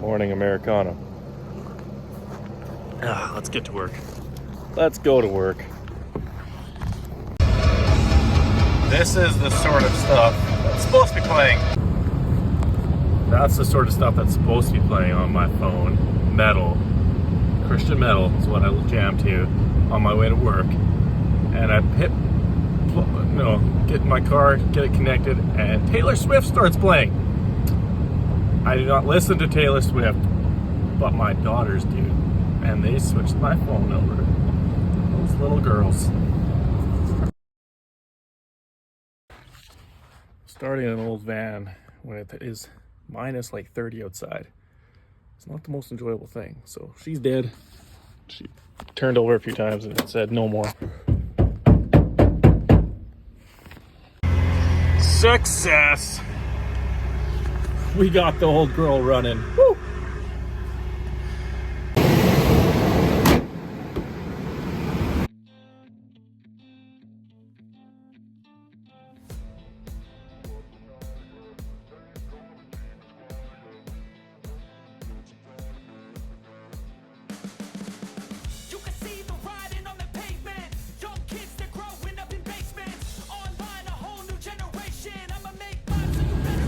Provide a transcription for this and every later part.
Morning Americano. Let's get to work. Let's go to work. This is the sort of stuff that's supposed to be playing. That's the sort of stuff that's supposed to be playing on my phone. Metal. Christian metal is what I jam to on my way to work. And I get in my car, get it connected, and Taylor Swift starts playing. I do not listen to Taylor Swift, but my daughters do. And they switched my phone over. Those little girls. Starting an old van when it is minus like 30 outside. It's not the most enjoyable thing. So she's dead. She turned over a few times and it said no more. Success! We got the old girl running. Woo!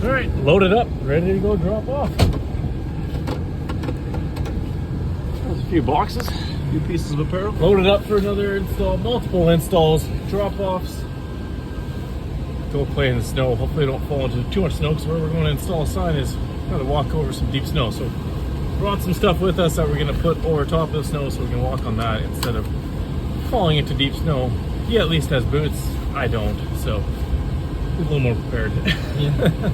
All right, loaded up, ready to go drop off. There's a few boxes, a few pieces of apparel. Loaded up for another install, multiple installs, drop-offs. Go play in the snow. Hopefully I don't fall into too much snow, because where we're going to install a sign is got to walk over some deep snow. So brought some stuff with us that we're going to put over top of the snow so we can walk on that instead of falling into deep snow. He at least has boots. I don't, so a little more prepared. Yeah.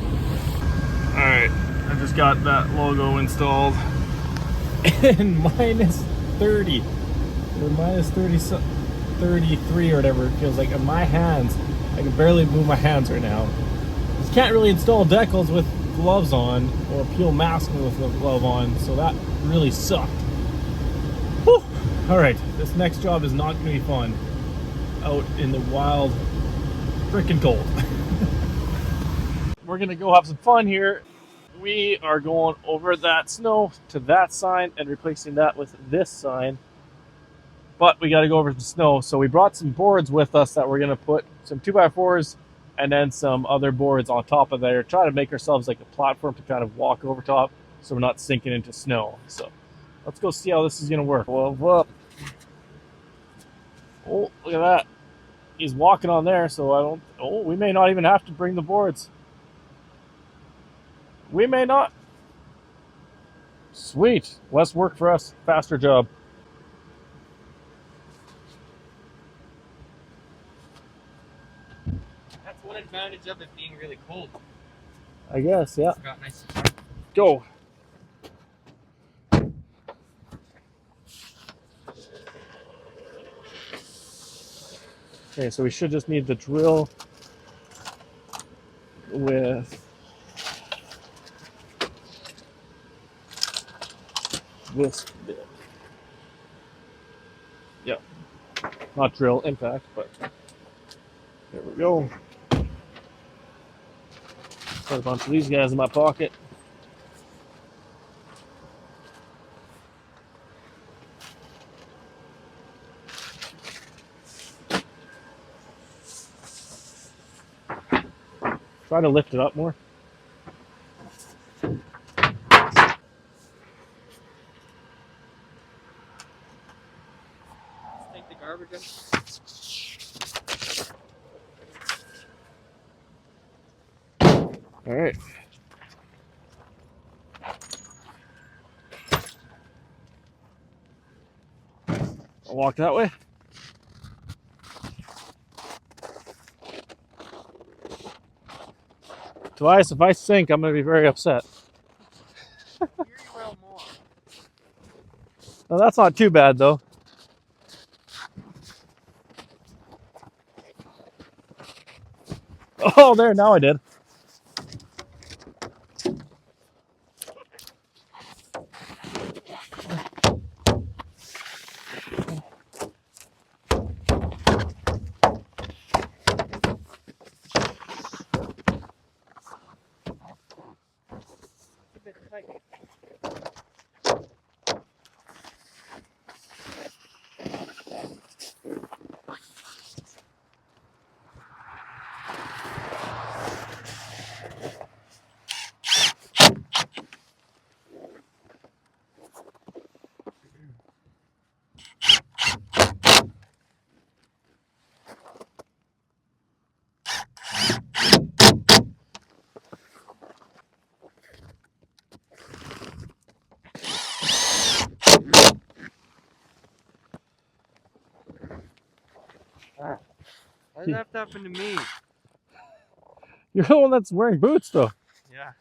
Alright, I just got that logo installed. And minus 30 or minus 30, 33 or whatever it feels like. In my hands, I can barely move my hands right now. Just can't really install decals with gloves on or peel masking with a glove on, so that really sucked. Whew. Alright, this next job is not going to be fun. Out in the wild, freaking cold. We're gonna go have some fun here. We are going over that snow to that sign and replacing that with this sign. But we gotta go over the snow, so we brought some boards with us that we're gonna put some 2x4s and then some other boards on top of there. Try to make ourselves like a platform to kind of walk over top so we're not sinking into snow. So let's go see how this is gonna work. Well, oh, look at that. He's walking on there, so we may not even have to bring the boards. We may not. Sweet. Less work for us. Faster job. That's one advantage of it being really cold. I guess, yeah. Got nice. Go. Okay, so we should just need the drill with this bit. Yep. Not drill, impact, but there we go. Put a bunch of these guys in my pocket. Try to lift it up more. Take the garbage in. All right. I'll walk that way. Tobias, if I sink, I'm going to be very upset. Here you will more. Well, that's not too bad, though. Oh, there, now I did. A bit tight. Why does that have to happen to me? You're the one that's wearing boots, though. Yeah.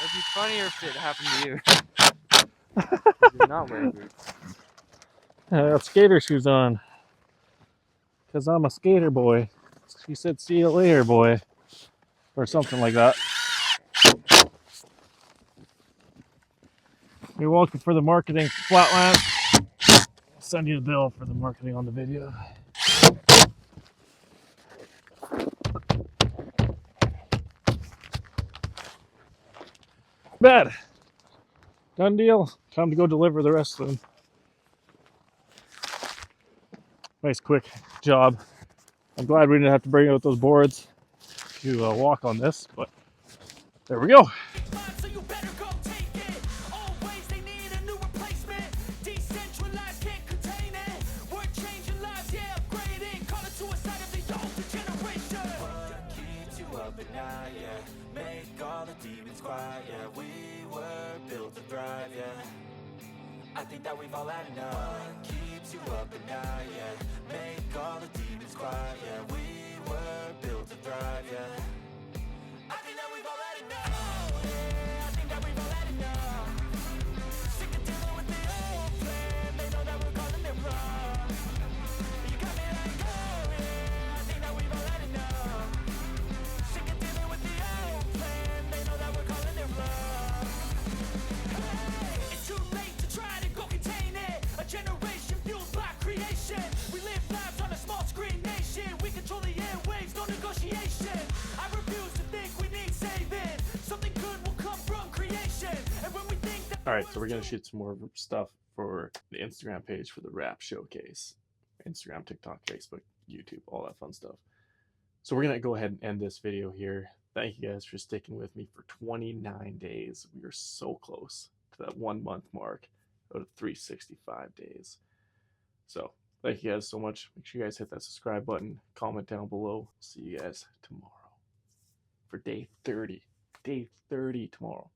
It'd be funnier if it happened to you. You're not wearing boots. I got skater shoes on. Because I'm a skater boy. She said, see you later, boy. Or something like that. You're welcome for the marketing, Flatland. I'll send you a bill for the marketing on the video. Bad. Done deal. Time to go deliver the rest of them. Nice quick job. I'm glad we didn't have to bring out those boards to walk on this, but there we go. So you better go take it. Always they need a new replacement. Decentralized, can't contain it. We're changing lives, yeah, upgrading. Call it suicide of the older generation. What keeps you up at night, yeah? Make all the demons quiet, yeah. We were built to thrive, yeah. I think that we've all had enough. What keeps you up at night, yeah? Make all the demons quiet, yeah. We were built to thrive, yeah. I think that we've all had enough. Yeah, I think that we've all had enough. Sick of dealing with the old plan. They know that we're calling it wrong. You got me like, oh yeah, I think that we've all had enough. Sick of dealing with the old plan. They know that we're calling it wrong. Hey, it's too late to try to go contain it. A generation fueled by creation. We live lives on a small screen nation. We control the airwaves, no negotiation. I refuse to think we need saving. Something good will come from creation. And when we think that All right, so we're going to shoot some more stuff for the Instagram page for the rap showcase. Instagram, TikTok, Facebook, YouTube, all that fun stuff. So we're going to go ahead and end this video here. Thank you guys for sticking with me for 29 days. We are so close to that 1 month mark out of 365 days. So thank you guys so much. Make sure you guys hit that subscribe button, comment down below. See you guys tomorrow for day 30. Day 30 tomorrow.